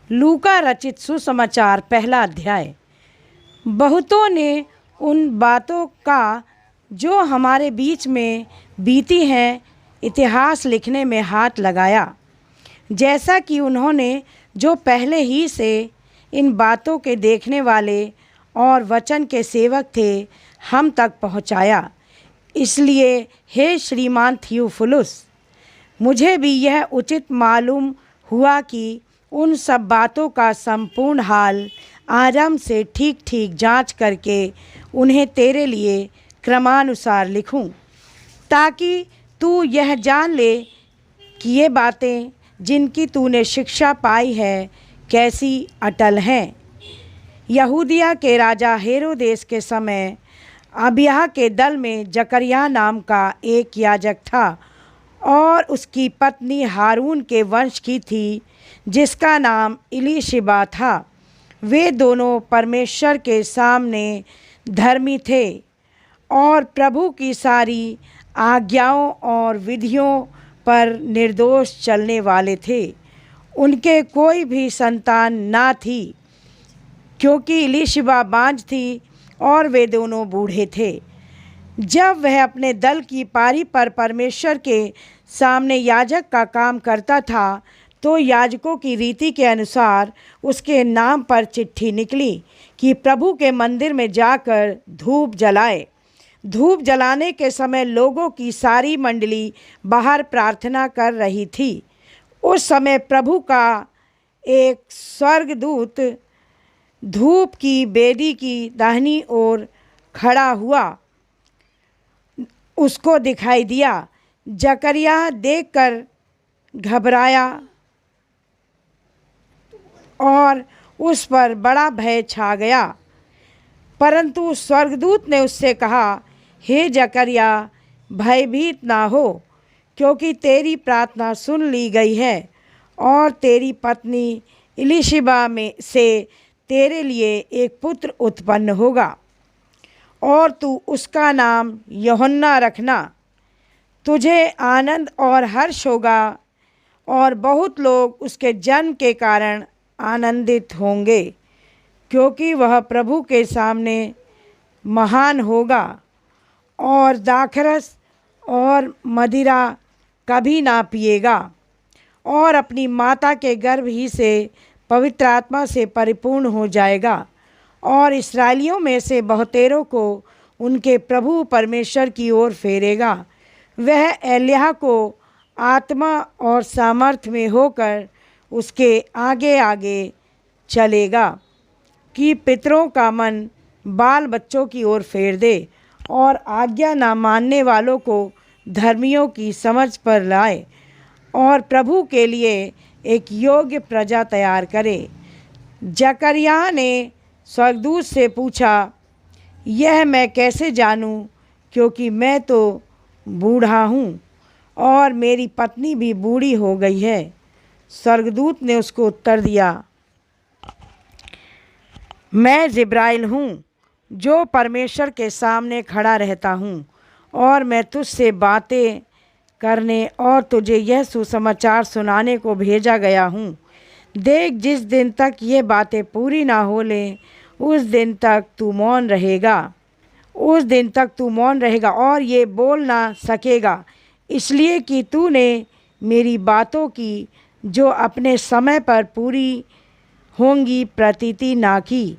लूका रचित सुसमाचार पहला अध्याय। बहुतों ने उन बातों का जो हमारे बीच में बीती हैं इतिहास लिखने में हाथ लगाया, जैसा कि उन्होंने जो पहले ही से इन बातों के देखने वाले और वचन के सेवक थे हम तक पहुंचाया। इसलिए हे श्रीमान थियोफिलुस, मुझे भी यह उचित मालूम हुआ कि उन सब बातों का संपूर्ण हाल आरंभ से ठीक ठीक जांच करके उन्हें तेरे लिए क्रमानुसार लिखूं, ताकि तू यह जान ले कि ये बातें जिनकी तूने शिक्षा पाई है कैसी अटल हैं। यहूदिया के राजा हेरोदेस के समय अबिय्याह के दल में जकरिया नाम का एक याजक था और उसकी पत्नी हारून के वंश की थी, जिसका नाम इलीशिबा था। वे दोनों परमेश्वर के सामने धर्मी थे और प्रभु की सारी आज्ञाओं और विधियों पर निर्दोष चलने वाले थे। उनके कोई भी संतान ना थी, क्योंकि इलीशिबा बांझ थी और वे दोनों बूढ़े थे। जब वह अपने दल की पारी पर परमेश्वर के सामने याजक का काम करता था, तो याजकों की रीति के अनुसार उसके नाम पर चिट्ठी निकली कि प्रभु के मंदिर में जाकर धूप जलाए। धूप जलाने के समय लोगों की सारी मंडली बाहर प्रार्थना कर रही थी। उस समय प्रभु का एक स्वर्गदूत धूप की बेदी की दाहिनी ओर खड़ा हुआ उसको दिखाई दिया। जकरिया देखकर घबराया और उस पर बड़ा भय छा गया। परंतु स्वर्गदूत ने उससे कहा, हे जकरिया, भयभीत ना हो, क्योंकि तेरी प्रार्थना सुन ली गई है और तेरी पत्नी इलीशिबा में से तेरे लिए एक पुत्र उत्पन्न होगा और तू उसका नाम यूहन्ना रखना। तुझे आनंद और हर्ष होगा और बहुत लोग उसके जन्म के कारण आनंदित होंगे, क्योंकि वह प्रभु के सामने महान होगा और दाखरस और मदिरा कभी ना पिएगा और अपनी माता के गर्भ ही से पवित्र आत्मा से परिपूर्ण हो जाएगा और इस्राएलियों में से बहुतेरों को उनके प्रभु परमेश्वर की ओर फेरेगा। वह एलिय्याह को आत्मा और सामर्थ में होकर उसके आगे आगे चलेगा कि पितरों का मन बाल बच्चों की ओर फेर दे और आज्ञा ना मानने वालों को धर्मियों की समझ पर लाए और प्रभु के लिए एक योग्य प्रजा तैयार करे। जकरिया ने स्वर्गदूत से पूछा, यह मैं कैसे जानूं, क्योंकि मैं तो बूढ़ा हूँ और मेरी पत्नी भी बूढ़ी हो गई है। स्वर्गदूत ने उसको उत्तर दिया, मैं जिब्राइल हूँ, जो परमेश्वर के सामने खड़ा रहता हूँ और मैं तुझसे बातें करने और तुझे यह सुसमाचार सुनाने को भेजा गया हूँ। देख, जिस दिन तक ये बातें पूरी ना हो लें उस दिन तक तू मौन रहेगा और ये बोल ना सकेगा, इसलिए कि तूने मेरी बातों की जो अपने समय पर पूरी होंगी प्रतीति ना की।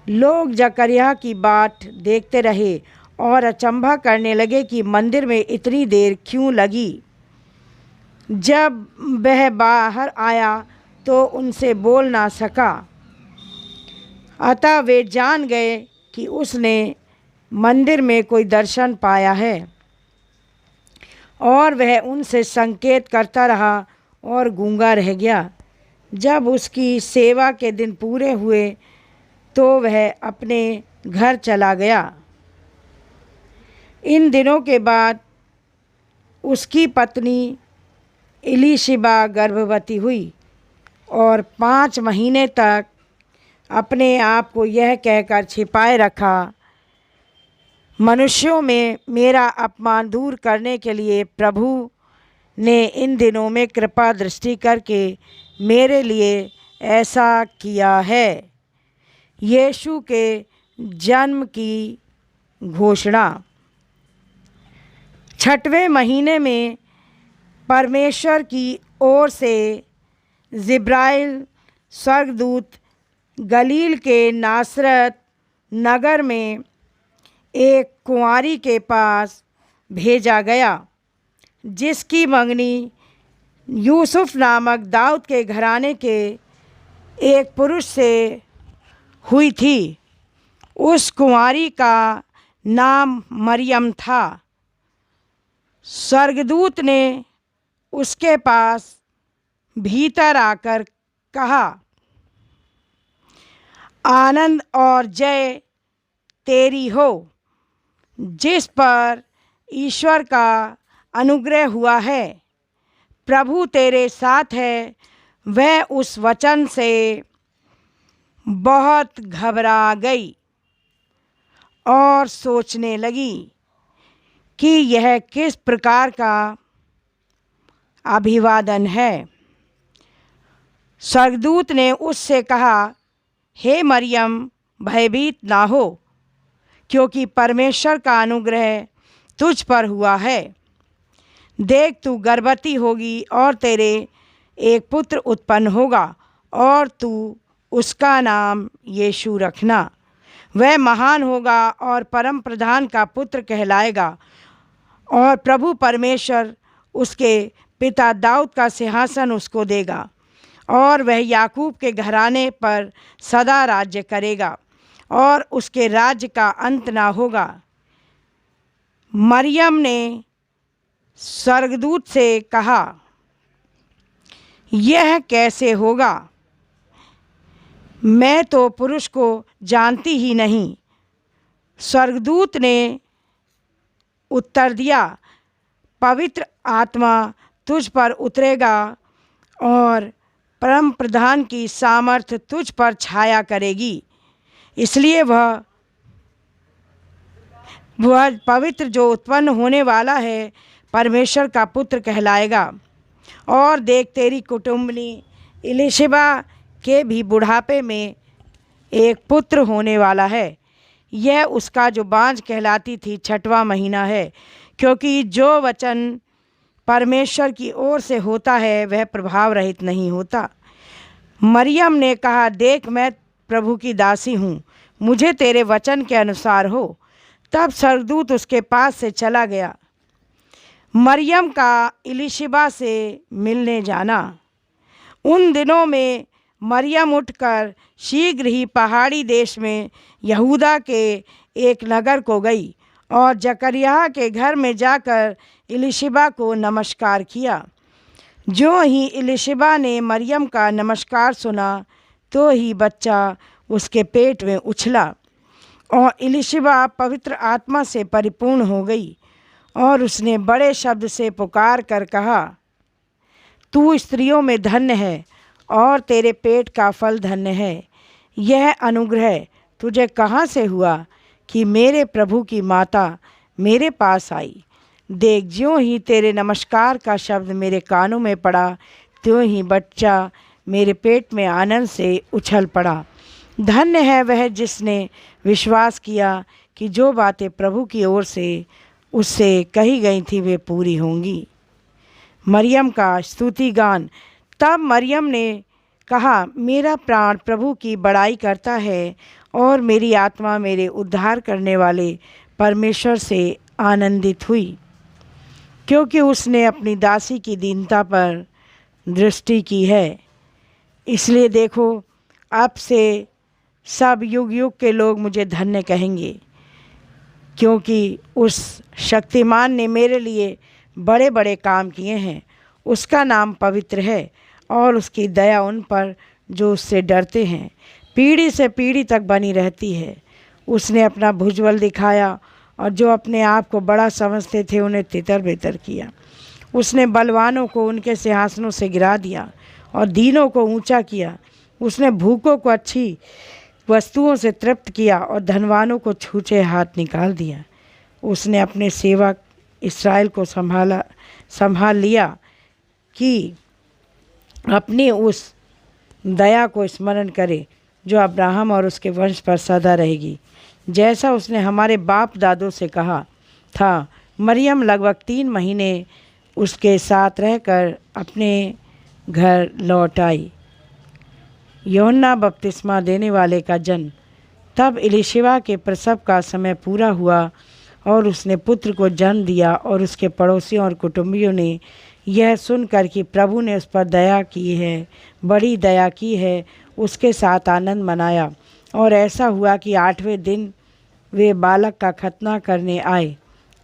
लोग जकरिया की बाट देखते रहे और अचंभा करने लगे कि मंदिर में इतनी देर क्यों लगी। जब वह बाहर आया तो उनसे बोल ना सका, अतः वे जान गए कि उसने मंदिर में कोई दर्शन पाया है, और वह उनसे संकेत करता रहा और गूंगा रह गया। जब उसकी सेवा के दिन पूरे हुए तो वह अपने घर चला गया। इन दिनों के बाद उसकी पत्नी इलीशिबा गर्भवती हुई और 5 महीने तक अपने आप को यह कहकर छिपाए रखा, मनुष्यों में मेरा अपमान दूर करने के लिए प्रभु ने इन दिनों में कृपा दृष्टि करके मेरे लिए ऐसा किया है। यीशु के जन्म की घोषणा। छठवें महीने में परमेश्वर की ओर से जिब्राइल स्वर्गदूत गलील के नासरत नगर में एक कुंवारी के पास भेजा गया, जिसकी मंगनी यूसुफ नामक दाऊद के घराने के एक पुरुष से हुई थी। उस कुंवारी का नाम मरियम था। स्वर्गदूत ने उसके पास भीतर आकर कहा, आनंद और जय तेरी हो, जिस पर ईश्वर का अनुग्रह हुआ है। प्रभु तेरे साथ है। वह उस वचन से बहुत घबरा गई और सोचने लगी कि यह किस प्रकार का अभिवादन है। स्वर्गदूत ने उससे कहा, हे मरियम, भयभीत ना हो, क्योंकि परमेश्वर का अनुग्रह तुझ पर हुआ है। देख, तू गर्भवती होगी और तेरे एक पुत्र उत्पन्न होगा और तू उसका नाम यीशु रखना। वह महान होगा और परम प्रधान का पुत्र कहलाएगा और प्रभु परमेश्वर उसके पिता दाऊद का सिंहासन उसको देगा और वह याकूब के घराने पर सदा राज्य करेगा और उसके राज्य का अंत ना होगा। मरियम ने स्वर्गदूत से कहा, यह कैसे होगा? मैं तो पुरुष को जानती ही नहीं। स्वर्गदूत ने उत्तर दिया, पवित्र आत्मा तुझ पर उतरेगा और परम प्रधान की सामर्थ तुझ पर छाया करेगी, इसलिए वह पवित्र जो उत्पन्न होने वाला है परमेश्वर का पुत्र कहलाएगा। और देख, तेरी कुटुंबनी इलिशिबा के भी बुढ़ापे में एक पुत्र होने वाला है। यह उसका जो बाँझ कहलाती थी 6वां महीना है, क्योंकि जो वचन परमेश्वर की ओर से होता है वह प्रभाव रहित नहीं होता। मरियम ने कहा, देख, मैं प्रभु की दासी हूँ, मुझे तेरे वचन के अनुसार हो। तब स्वर्गदूत उसके पास से चला गया। मरियम का इलिशिबा से मिलने जाना। उन दिनों में मरियम उठकर शीघ्र ही पहाड़ी देश में यहूदा के एक नगर को गई और जकरिया के घर में जाकर इलिशिबा को नमस्कार किया। जो ही इलिशिबा ने मरियम का नमस्कार सुना तो ही बच्चा उसके पेट में उछला और इलिशिबा पवित्र आत्मा से परिपूर्ण हो गई और उसने बड़े शब्द से पुकार कर कहा, तू स्त्रियों में धन्य है और तेरे पेट का फल धन्य है। यह अनुग्रह तुझे कहाँ से हुआ कि मेरे प्रभु की माता मेरे पास आई? देख, ज्यों ही तेरे नमस्कार का शब्द मेरे कानों में पड़ा त्यों ही बच्चा मेरे पेट में आनंद से उछल पड़ा। धन्य है वह जिसने विश्वास किया कि जो बातें प्रभु की ओर से उससे कही गई थी वे पूरी होंगी। मरियम का स्तुति गान। तब मरियम ने कहा, मेरा प्राण प्रभु की बड़ाई करता है और मेरी आत्मा मेरे उद्धार करने वाले परमेश्वर से आनंदित हुई, क्योंकि उसने अपनी दासी की दीनता पर दृष्टि की है। इसलिए देखो, अब से सब युग युग के लोग मुझे धन्य कहेंगे, क्योंकि उस शक्तिमान ने मेरे लिए बड़े बड़े काम किए हैं। उसका नाम पवित्र है और उसकी दया उन पर जो उससे डरते हैं पीढ़ी से पीढ़ी तक बनी रहती है। उसने अपना भुजबल दिखाया और जो अपने आप को बड़ा समझते थे उन्हें तितर बितर किया। उसने बलवानों को उनके सिंहासनों से गिरा दिया और दीनों को ऊंचा किया। उसने भूखों को अच्छी वस्तुओं से तृप्त किया और धनवानों को छूछे हाथ निकाल दिया। उसने अपने सेवक इस्राएल को संभाल लिया कि अपनी उस दया को स्मरण करे जो अब्राहम और उसके वंश पर सदा रहेगी, जैसा उसने हमारे बाप दादों से कहा था। मरियम लगभग 3 महीने उसके साथ रहकर अपने घर लौट आई। यूहन्ना बपतिस्मा देने वाले का जन्म। तब इलीशिबा के प्रसव का समय पूरा हुआ और उसने पुत्र को जन्म दिया, और उसके पड़ोसियों और कुटुंबियों ने यह सुनकर कि प्रभु ने उस पर दया की है, बड़ी दया की है, उसके साथ आनंद मनाया। और ऐसा हुआ कि 8वें दिन वे बालक का खतना करने आए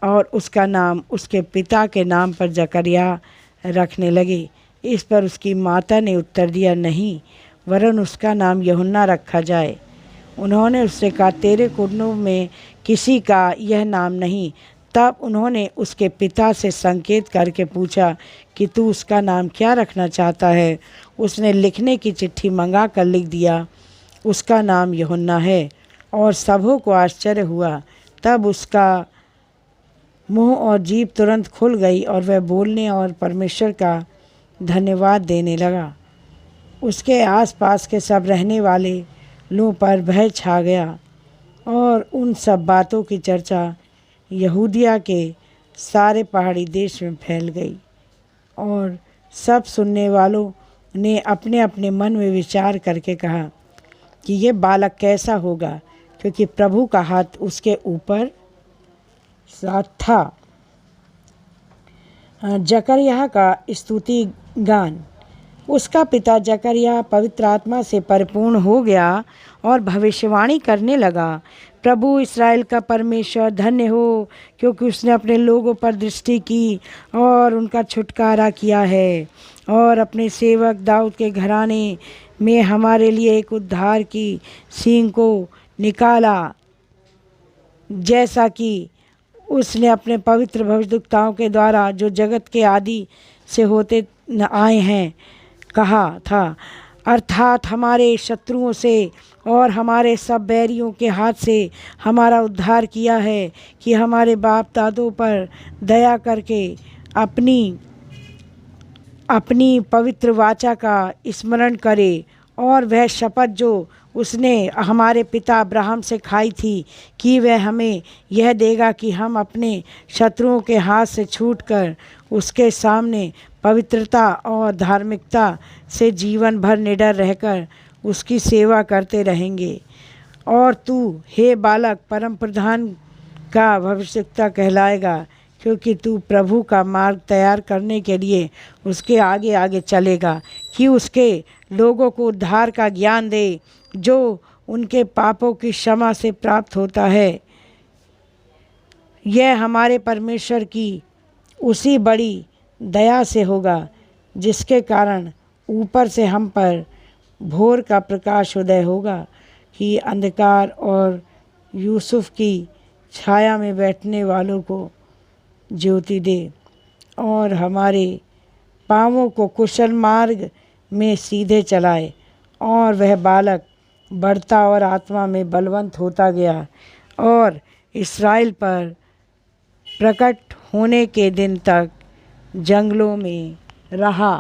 और उसका नाम उसके पिता के नाम पर जकरिया रखने लगे। इस पर उसकी माता ने उत्तर दिया, नहीं, वरन उसका नाम यूहन्ना रखा जाए। उन्होंने उससे कहा, तेरे कुटुंब में किसी का यह नाम नहीं। तब उन्होंने उसके पिता से संकेत करके पूछा कि तू उसका नाम क्या रखना चाहता है। उसने लिखने की चिट्ठी मंगा कर लिख दिया, उसका नाम यूहन्ना है। और सबों को आश्चर्य हुआ। तब उसका मुंह और जीभ तुरंत खुल गई और वह बोलने और परमेश्वर का धन्यवाद देने लगा। उसके आसपास के सब रहने वाले लोगों पर भय छा गया और उन सब बातों की चर्चा यहूदिया के सारे पहाड़ी देश में फैल गई। और सब सुनने वालों ने अपने अपने मन में विचार करके कहा कि ये बालक कैसा होगा, क्योंकि प्रभु का हाथ उसके ऊपर साथ था। जकरिया का स्तुति गान। उसका पिता जकरिया पवित्र आत्मा से परिपूर्ण हो गया और भविष्यवाणी करने लगा, प्रभु इस्राएल का परमेश्वर धन्य हो, क्योंकि उसने अपने लोगों पर दृष्टि की और उनका छुटकारा किया है, और अपने सेवक दाऊद के घराने में हमारे लिए एक उद्धार की सींग को निकाला, जैसा कि उसने अपने पवित्र भविष्यद्वक्ताओं के द्वारा जो जगत के आदि से होते आए हैं कहा था, अर्थात हमारे शत्रुओं से और हमारे सब बैरियों के हाथ से हमारा उद्धार किया है, कि हमारे बाप दादों पर दया करके अपनी पवित्र वाचा का स्मरण करे, और वह शपथ जो उसने हमारे पिता अब्राहम से खाई थी कि वह हमें यह देगा कि हम अपने शत्रुओं के हाथ से छूटकर उसके सामने पवित्रता और धार्मिकता से जीवन भर निडर रहकर उसकी सेवा करते रहेंगे। और तू, हे बालक, परम प्रधान का भविष्यद्वक्ता कहलाएगा, क्योंकि तू प्रभु का मार्ग तैयार करने के लिए उसके आगे आगे चलेगा, कि उसके लोगों को उद्धार का ज्ञान दे, जो उनके पापों की क्षमा से प्राप्त होता है। यह हमारे परमेश्वर की उसी बड़ी दया से होगा, जिसके कारण ऊपर से हम पर भोर का प्रकाश उदय होगा, कि अंधकार और यूसुफ की छाया में बैठने वालों को ज्योति दे, और हमारे पाँवों को कुशल मार्ग में सीधे चलाए। और वह बालक बढ़ता और आत्मा में बलवंत होता गया और इस्राएल पर प्रकट होने के दिन तक जंगलों में रहा।